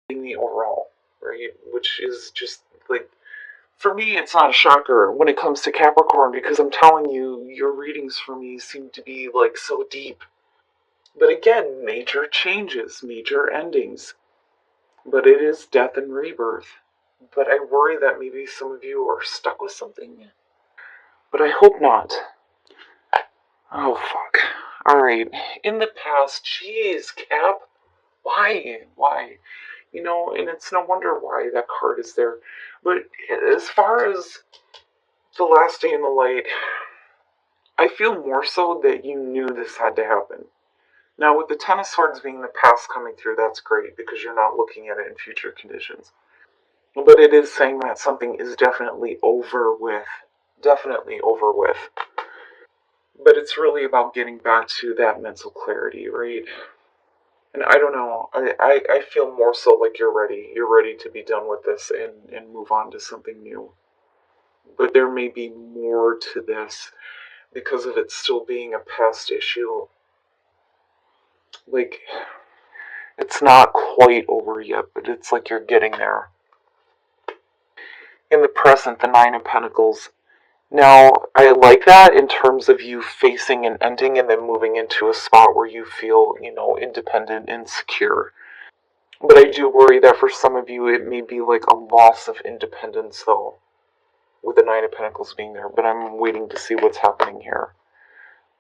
the overall, right? Which is just like, for me, it's not a shocker when it comes to Capricorn because I'm telling you, your readings for me seem to be like so deep. But again, major changes, major endings. But it is death and rebirth. But I worry that maybe some of you are stuck with something. But I hope not. Oh, fuck. Alright. In the past, jeez, Cap. Why? Why? And it's no wonder why that card is there. But as far as the last day in the light, I feel more so that you knew this had to happen. Now, with the Ten of Swords being the past coming through, that's great because you're not looking at it in future conditions. But it is saying that something is definitely over with. Definitely over with. But it's really about getting back to that mental clarity, right? And I don't know. I feel more so like you're ready. You're ready to be done with this and move on to something new. But there may be more to this because of it still being a past issue. Like, it's not quite over yet, but it's like you're getting there. In the present, the Nine of Pentacles. Now, I like that in terms of you facing an ending and then moving into a spot where you feel, independent and secure. But I do worry that for some of you it may be like a loss of independence, though, with the Nine of Pentacles being there. But I'm waiting to see what's happening here.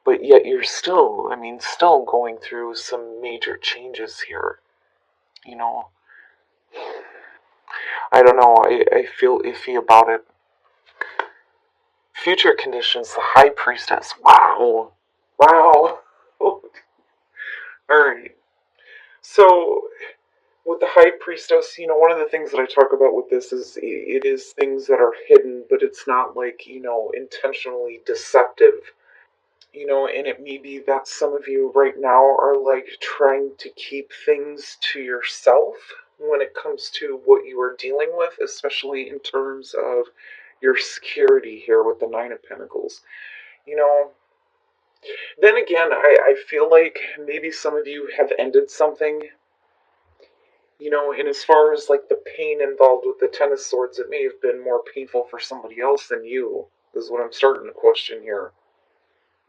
But yet you're still, still going through some major changes here. I don't know, I feel iffy about it. Future conditions, the High Priestess. Wow. Wow. Alright. So, with the High Priestess, one of the things that I talk about with this is it is things that are hidden, but it's not like, intentionally deceptive. And it may be that some of you right now are like trying to keep things to yourself when it comes to what you are dealing with, especially in terms of your security here with the Nine of Pentacles. Then again, I feel like maybe some of you have ended something. And as far as like the pain involved with the Ten of Swords, it may have been more painful for somebody else than you, is what I'm starting to question here.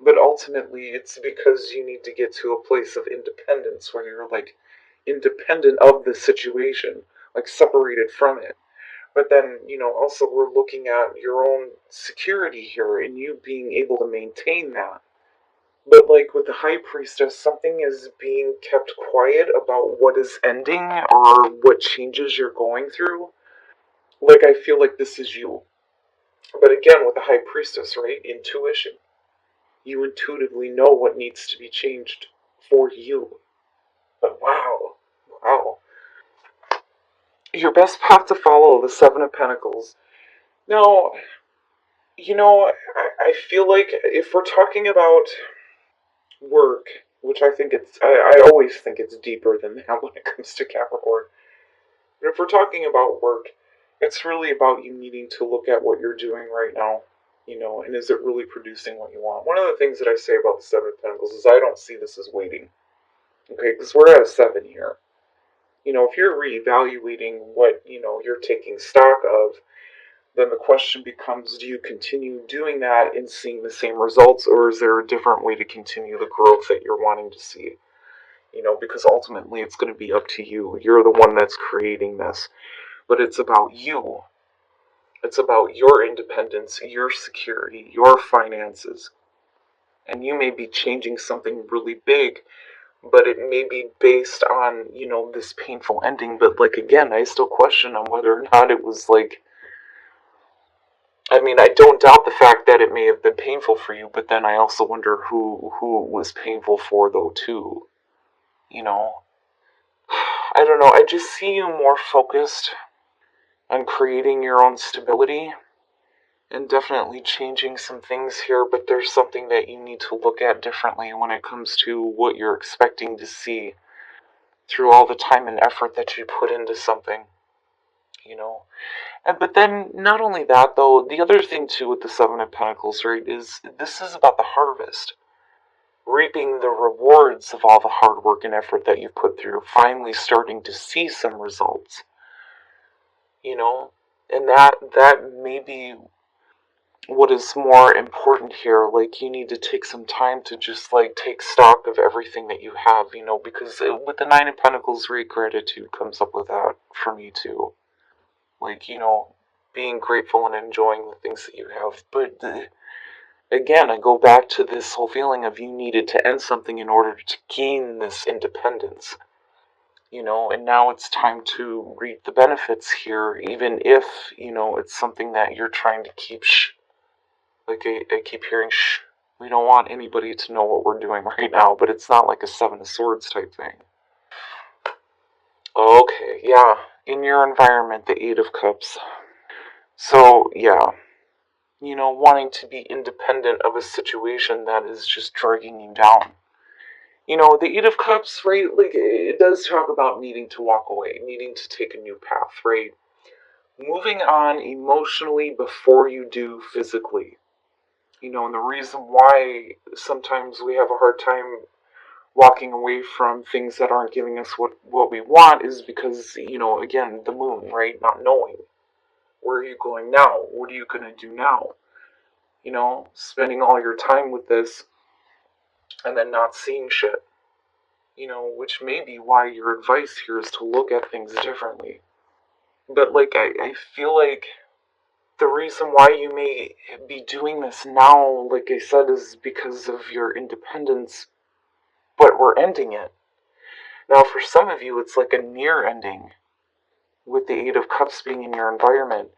But ultimately, it's because you need to get to a place of independence where you're like independent of the situation, like separated from it. But then, also we're looking at your own security here and you being able to maintain that. But like with the High Priestess, something is being kept quiet about what is ending or what changes you're going through. Like I feel like this is you. But again, with the High Priestess, right? Intuition. You intuitively know what needs to be changed for you. But wow. Wow. Your best path to follow, the Seven of Pentacles. Now, I feel like if we're talking about work, which I always think it's deeper than that when it comes to Capricorn. But if we're talking about work, it's really about you needing to look at what you're doing right now, and is it really producing what you want? One of the things that I say about the Seven of Pentacles is I don't see this as waiting, okay, because we're at a 7 here. If you're reevaluating what, you're taking stock of, then the question becomes, do you continue doing that and seeing the same results, or is there a different way to continue the growth that you're wanting to see? Because ultimately it's going to be up to you. You're the one that's creating this. But it's about you. It's about your independence, your security, your finances. And you may be changing something really big, but it may be based on, this painful ending. But like again, I still question on whether or not it was like, I don't doubt the fact that it may have been painful for you, but then I also wonder who it was painful for though too. I don't know, I just see you more focused on creating your own stability and definitely changing some things here, but there's something that you need to look at differently when it comes to what you're expecting to see through all the time and effort that you put into something, But then, not only that, though, the other thing, too, with the Seven of Pentacles, right, is this is about the harvest, reaping the rewards of all the hard work and effort that you've put through, finally starting to see some results, you know? And that may be what is more important here. Like, you need to take some time to just, like, take stock of everything that you have, because with the Nine of Pentacles, great gratitude comes up with that for me too. Like, being grateful and enjoying the things that you have. But again, I go back to this whole feeling of you needed to end something in order to gain this independence. And now it's time to reap the benefits here, even if, it's something that you're trying to keep like, I keep hearing we don't want anybody to know what we're doing right now, but it's not like a Seven of Swords type thing. Okay, yeah, in your environment, the Eight of Cups. So, yeah, wanting to be independent of a situation that is just dragging you down. The Eight of Cups, right, like, it does talk about needing to walk away, needing to take a new path, right? Moving on emotionally before you do physically. And the reason why sometimes we have a hard time walking away from things that aren't giving us what we want is because, again, the moon, right? Not knowing. Where are you going now? What are you going to do now? Spending all your time with this and then not seeing shit. Which may be why your advice here is to look at things differently. But, like, I feel like the reason why you may be doing this now, like I said, is because of your independence, but we're ending it. Now, for some of you, it's like a near ending, with the Eight of Cups being in your environment.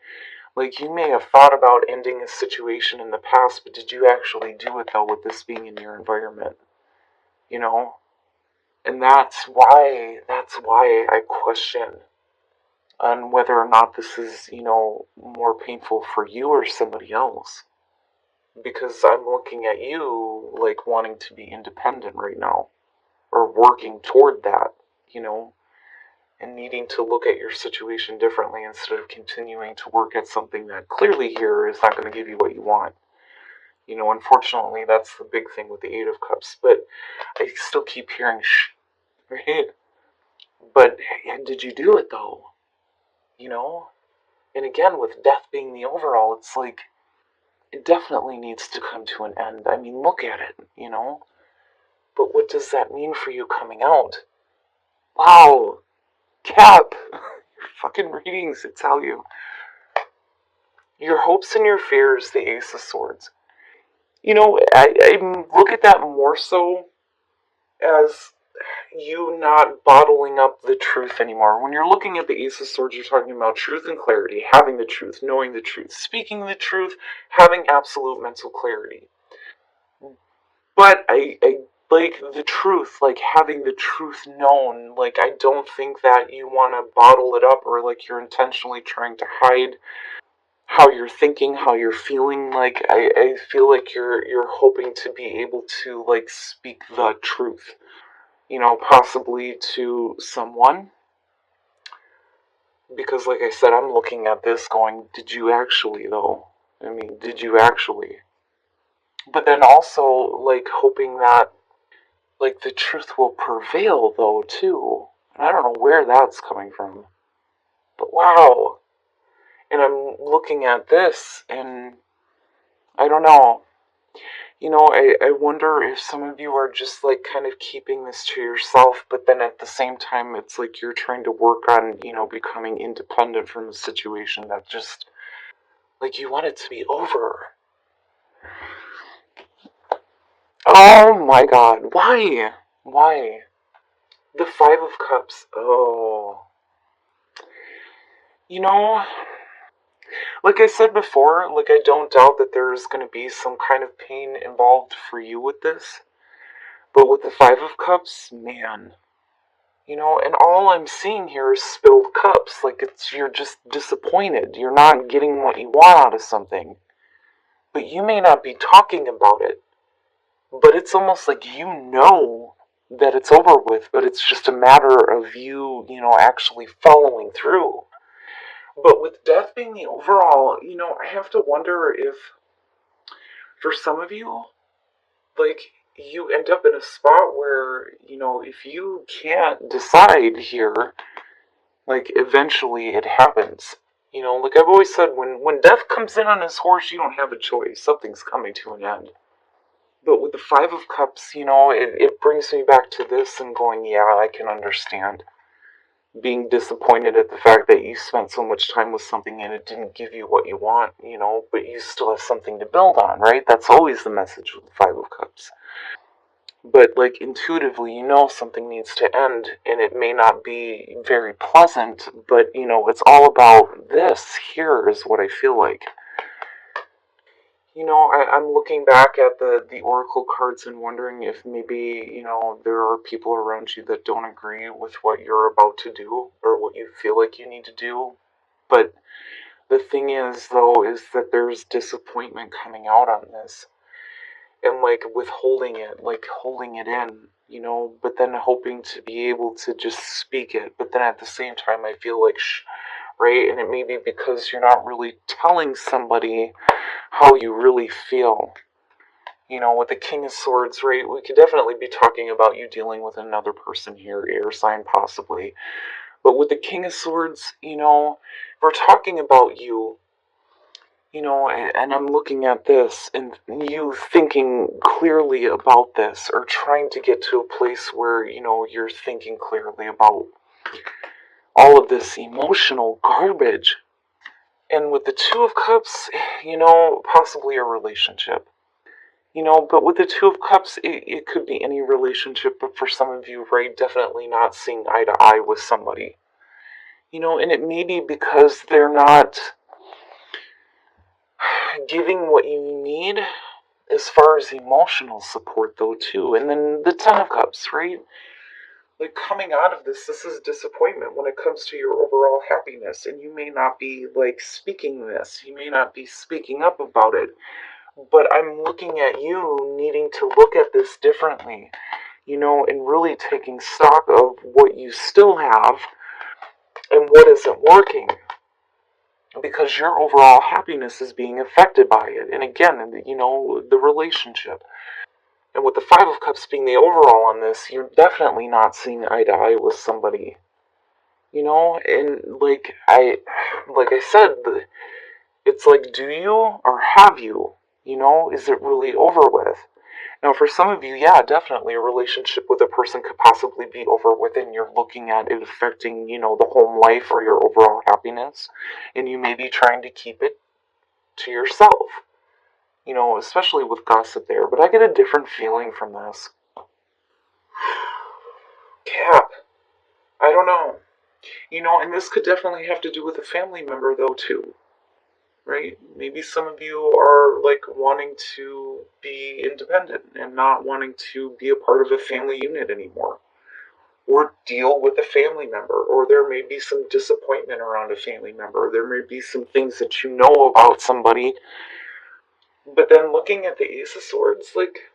Like, you may have thought about ending a situation in the past, but did you actually do it, though, with this being in your environment? And that's why I question on whether or not this is, more painful for you or somebody else. Because I'm looking at you like wanting to be independent right now, or working toward that, and needing to look at your situation differently instead of continuing to work at something that clearly here is not going to give you what you want. Unfortunately, that's the big thing with the Eight of Cups. But I still keep hearing right? But did you do it though? And again, with death being the overall, it's like, it definitely needs to come to an end. I mean, look at it, But what does that mean for you coming out? Wow, Cap, your fucking readings, I tell you. Your hopes and your fears, the Ace of Swords. I look at that more so as you not bottling up the truth anymore. When you're looking at the Ace of Swords, you're talking about truth and clarity, having the truth, knowing the truth, speaking the truth, having absolute mental clarity. But I like the truth, like having the truth known. Like, I don't think that you want to bottle it up, or like you're intentionally trying to hide how you're thinking, how you're feeling. Like, I feel like you're hoping to be able to, like, speak the truth, possibly to someone. Because, like I said, I'm looking at this going, did you actually, though? I mean, did you actually? But then also, like, hoping that, like, the truth will prevail, though, too. And I don't know where that's coming from. But wow. And I'm looking at this, and I don't know. I wonder if some of you are just, like, kind of keeping this to yourself, but then at the same time, it's like you're trying to work on, becoming independent from a situation that just, like, you want it to be over. Oh my god, why? Why? The Five of Cups. Oh. Like I said before, like, I don't doubt that there's going to be some kind of pain involved for you with this. But with the Five of Cups, man. And all I'm seeing here is spilled cups. Like, you're just disappointed. You're not getting what you want out of something. But you may not be talking about it. But it's almost like that it's over with, but it's just a matter of you, actually following through. But with death being the overall, I have to wonder if, for some of you, like, you end up in a spot where, if you can't decide here, like, eventually it happens. Like I've always said, when death comes in on his horse, you don't have a choice. Something's coming to an end. But with the Five of Cups, it brings me back to this and going, yeah, I can understand being disappointed at the fact that you spent so much time with something and it didn't give you what you want, but you still have something to build on, right? That's always the message with the Five of Cups. But, like, intuitively, something needs to end, and it may not be very pleasant, but, it's all about this here, is what I feel like. I'm looking back at the Oracle cards and wondering if maybe, there are people around you that don't agree with what you're about to do or what you feel like you need to do. But the thing is, though, is that there's disappointment coming out on this. And, like, withholding it, like, holding it in, but then hoping to be able to just speak it. But then at the same time, I feel like, right? And it may be because you're not really telling somebody how you really feel. With the King of Swords, right, we could definitely be talking about you dealing with another person here, air sign possibly. But with the King of Swords, we're talking about you, and I'm looking at this and you thinking clearly about this or trying to get to a place where, you're thinking clearly about all of this emotional garbage. And with the Two of Cups, possibly a relationship. But with the Two of Cups, it could be any relationship, but for some of you, right, definitely not seeing eye to eye with somebody. And it may be because they're not giving what you need as far as emotional support, though, too. And then the Ten of Cups, right? Like, coming out of this is disappointment when it comes to your overall happiness. And you may not be, like, speaking this. You may not be speaking up about it. But I'm looking at you needing to look at this differently, and really taking stock of what you still have and what isn't working. Because your overall happiness is being affected by it. And again, the relationship. And with the Five of Cups being the overall on this, you're definitely not seeing eye to eye with somebody. And like I said, it's like, do you or have you? Is it really over with? Now, for some of you, yeah, definitely a relationship with a person could possibly be over with, and you're looking at it affecting, the home life or your overall happiness, and you may be trying to keep it to yourself, especially with gossip there. But I get a different feeling from this. Cap, I don't know. And this could definitely have to do with a family member, though, too. Right? Maybe some of you are, like, wanting to be independent and not wanting to be a part of a family unit anymore. Or deal with a family member, or there may be some disappointment around a family member. There may be some things that you know about somebody. But then looking at the Ace of Swords, like,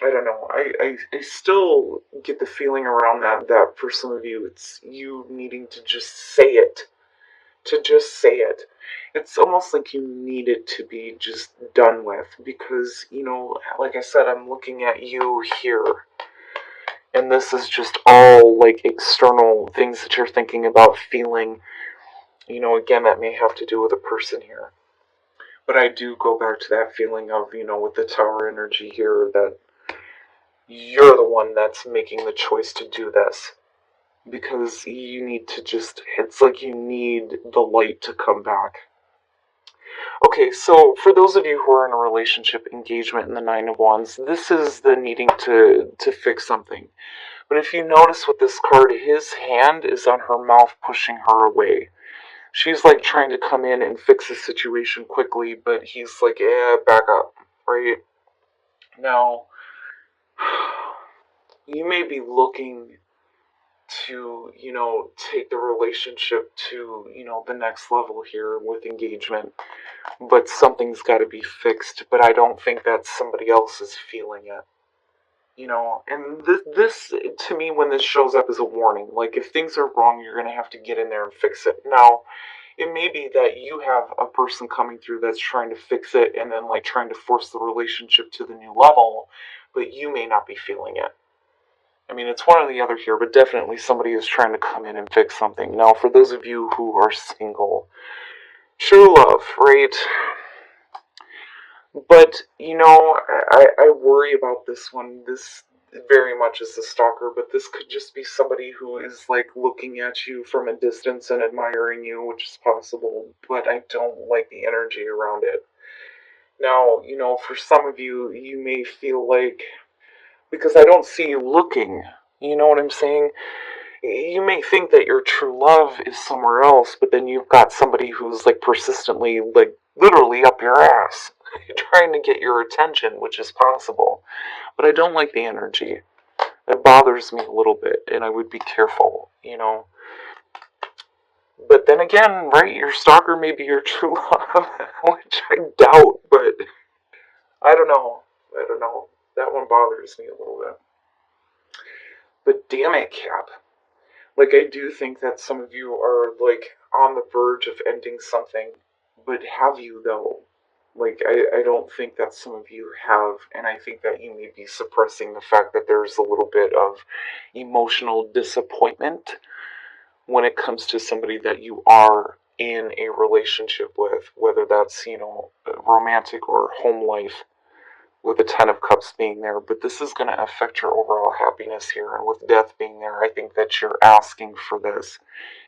I don't know. I still get the feeling around that for some of you, it's you needing to just say it. To just say it. It's almost like you need it to be just done with. Because, like I said, I'm looking at you here. And this is just all, like, external things that you're thinking about, feeling. Again, that may have to do with a person here. But I do go back to that feeling of, with the Tower energy here, that you're the one that's making the choice to do this. Because you need to just, it's like you need the light to come back. Okay, so for those of you who are in a relationship engagement in the Nine of Wands, this is the needing to fix something. But if you notice with this card, his hand is on her mouth pushing her away. She's like trying to come in and fix the situation quickly, but he's like, back up, right? Now, you may be looking to, take the relationship to, the next level here with engagement, but something's got to be fixed, but I don't think that somebody else is feeling it. And this, to me, when this shows up, is a warning. Like, if things are wrong, you're going to have to get in there and fix it. Now, It may be that you have a person coming through that's trying to fix it and then like trying to force the relationship to the new level, but you may not be feeling it. I mean, it's one or the other here, but definitely somebody is trying to come in and fix something. Now, for those of you who are single, true love, right? But, I worry about this one. This very much is a stalker, but this could just be somebody who is, like, looking at you from a distance and admiring you, which is possible, but I don't like the energy around it. Now, for some of you, you may feel like, because I don't see you looking, you know what I'm saying? You may think that your true love is somewhere else, but then you've got somebody who's like persistently, like literally up your ass, trying to get your attention, which is possible. But I don't like the energy. It bothers me a little bit, and I would be careful. But then again, right, your stalker may be your true love, which I doubt, but I don't know. I don't know. That one bothers me a little bit. But damn it, Cap. Like, I do think that some of you are, like, on the verge of ending something. But have you, though? Like, I don't think that some of you have, and I think that you may be suppressing the fact that there's a little bit of emotional disappointment when it comes to somebody that you are in a relationship with, whether that's, romantic or home life, with the Ten of Cups being there, but this is going to affect your overall happiness here. And with death being there, I think that you're asking for this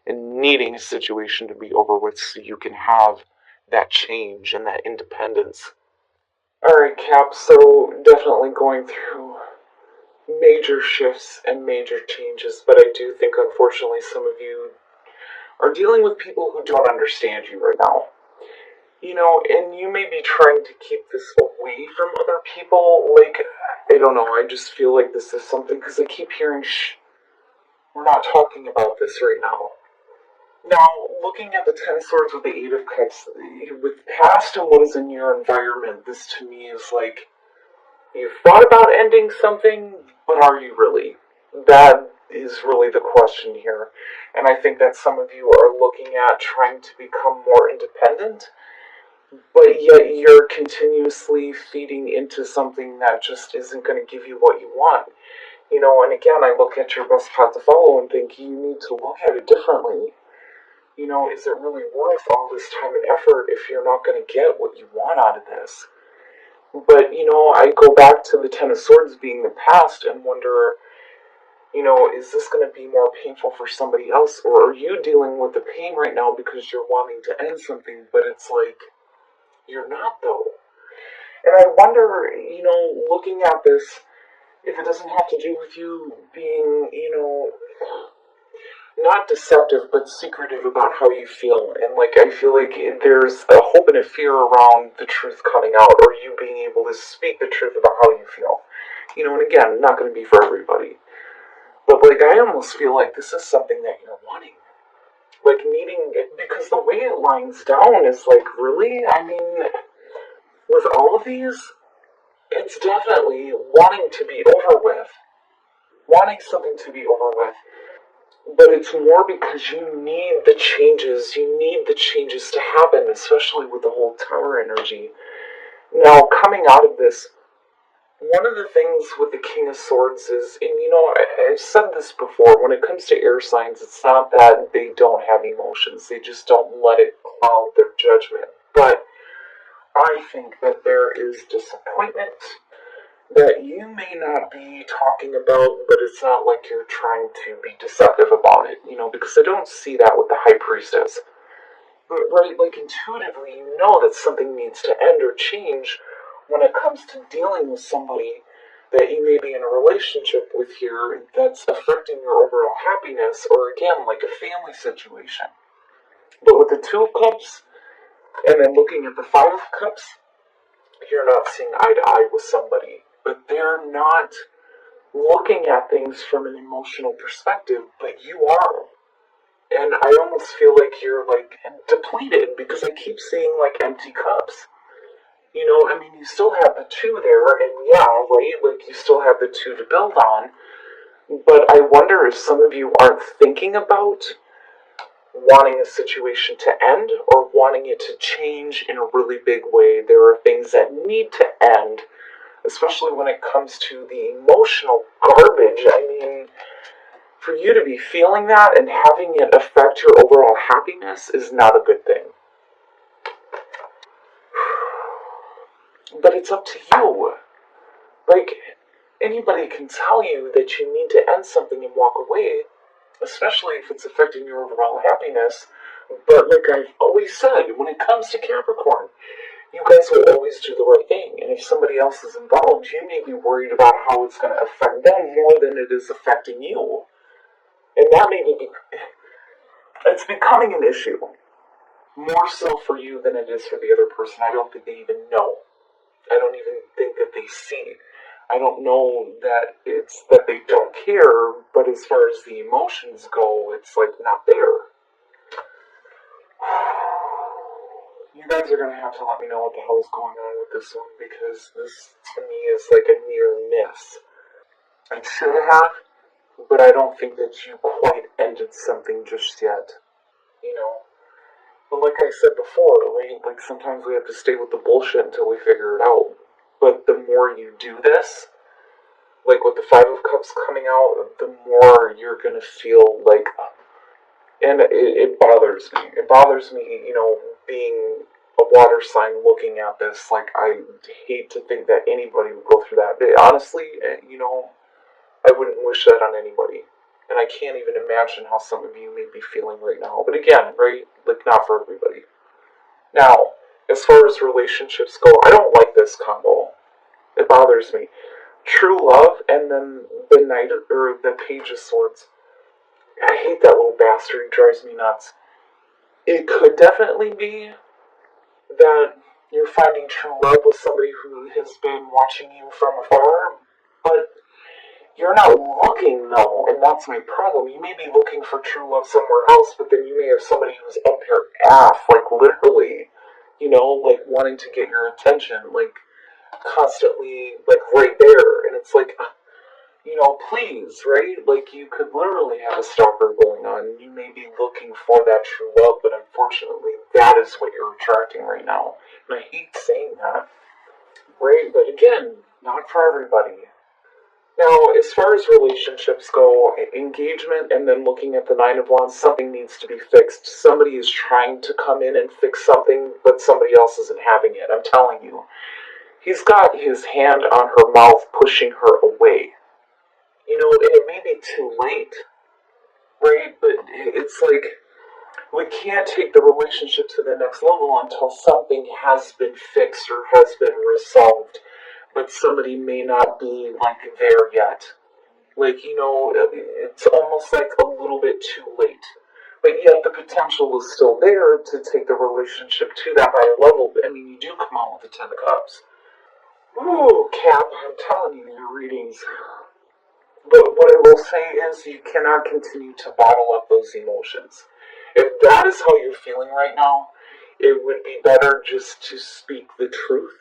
and needing a situation to be over with so you can have that change and that independence. Alright, Cap, so definitely going through major shifts and major changes, but I do think unfortunately some of you are dealing with people who don't understand you right now. And you may be trying to keep this away from other people. Like, I don't know, I just feel like this is something, because I keep hearing, we're not talking about this right now. Now, looking at the Ten of Swords with the Eight of Cups, with past and what is in your environment, this to me is like, you've thought about ending something, but are you really? That is really the question here. And I think that some of you are looking at trying to become more independent, but yet you're continuously feeding into something that just isn't going to give you what you want. And again, I look at your best path to follow and think you need to look at it differently. Is it really worth all this time and effort if you're not going to get what you want out of this? But, I go back to the Ten of Swords being the past and wonder, is this going to be more painful for somebody else? Or are you dealing with the pain right now because you're wanting to end something, but it's like, you're not, though. And I wonder, looking at this, if it doesn't have to do with you being, not deceptive, but secretive about how you feel. And, like, I feel like there's a hope and a fear around the truth coming out, or you being able to speak the truth about how you feel. And again, not going to be for everybody. But, like, I almost feel like this is something that you're wanting. Like, needing it, because the way it lines down is like, really? I mean, with all of these, it's definitely wanting to be over with. Wanting something to be over with. But it's more because you need the changes. You need the changes to happen, especially with the whole Tower energy. Now, coming out of this, one of the things with the King of Swords is, and I've said this before, when it comes to air signs, it's not that they don't have emotions, they just don't let it cloud their judgment. But I think that there is disappointment that you may not be talking about, but it's not like you're trying to be deceptive about it, because I don't see that with the High Priestess. But, right, like, intuitively, you know that something needs to end or change when it comes to dealing with somebody that you may be in a relationship with here that's affecting your overall happiness, or again, like a family situation. But with the Two of Cups, and then looking at the Five of Cups, you're not seeing eye to eye with somebody, but they're not looking at things from an emotional perspective, but you are. And I almost feel like you're, like, depleted, because I keep seeing, like, empty cups. You still have the two there, and yeah, right, like, you still have the two to build on, but I wonder if some of you aren't thinking about wanting a situation to end or wanting it to change in a really big way. There are things that need to end, especially when it comes to the emotional garbage. I mean, for you to be feeling that and having it affect your overall happiness is not a good thing. But it's up to you. Like, anybody can tell you that you need to end something and walk away, especially if it's affecting your overall happiness. But like I've always said, when it comes to Capricorn, you guys will always do the right thing. And if somebody else is involved, you may be worried about how it's going to affect them more than it is affecting you. And that may be, it's becoming an issue. More so for you than it is for the other person. I don't think they even know. I don't even think that they see. I don't know that it's that they don't care, but as far as the emotions go, it's like not there. You guys are going to have to let me know what the hell is going on with this one, because this, to me, is like a near miss. I should have, but I don't think that you quite ended something just yet. You know? But like I said before, right? Like sometimes we have to stay with the bullshit until we figure it out. But the more you do this, like with the Five of Cups coming out, the more you're going to feel like, and it bothers me. It bothers me, being a water sign looking at this. Like, I hate to think that anybody would go through that. But honestly, I wouldn't wish that on anybody. And I can't even imagine how some of you may be feeling right now. But again, right, like not for everybody. Now, as far as relationships go, I don't like this combo. It bothers me. True love and then the Knight or the Page of Swords. I hate that little bastard. He drives me nuts. It could definitely be that you're finding true love with somebody who has been watching you from afar, but you're not looking, though, and that's my problem. You may be looking for true love somewhere else, but then you may have somebody who's up your ass, like literally, like wanting to get your attention, like constantly, like right there, and it's like, please, right? Like, you could literally have a stalker going on. You may be looking for that true love, but unfortunately, that is what you're attracting right now. And I hate saying that, right? But again, not for everybody. Now, as far as relationships go, engagement and then looking at the Nine of Wands, something needs to be fixed. Somebody is trying to come in and fix something, but somebody else isn't having it. I'm telling you. He's got his hand on her mouth, pushing her away. And it may be too late, right? But it's like, we can't take the relationship to the next level until something has been fixed or has been resolved. But somebody may not be, like, there yet. Like, it's almost like a little bit too late. But yet the potential is still there to take the relationship to that higher level. I mean, you do come out with the Ten of Cups. Ooh, Cap, I'm telling you, your readings. But what I will say is you cannot continue to bottle up those emotions. If that is how you're feeling right now, it would be better just to speak the truth.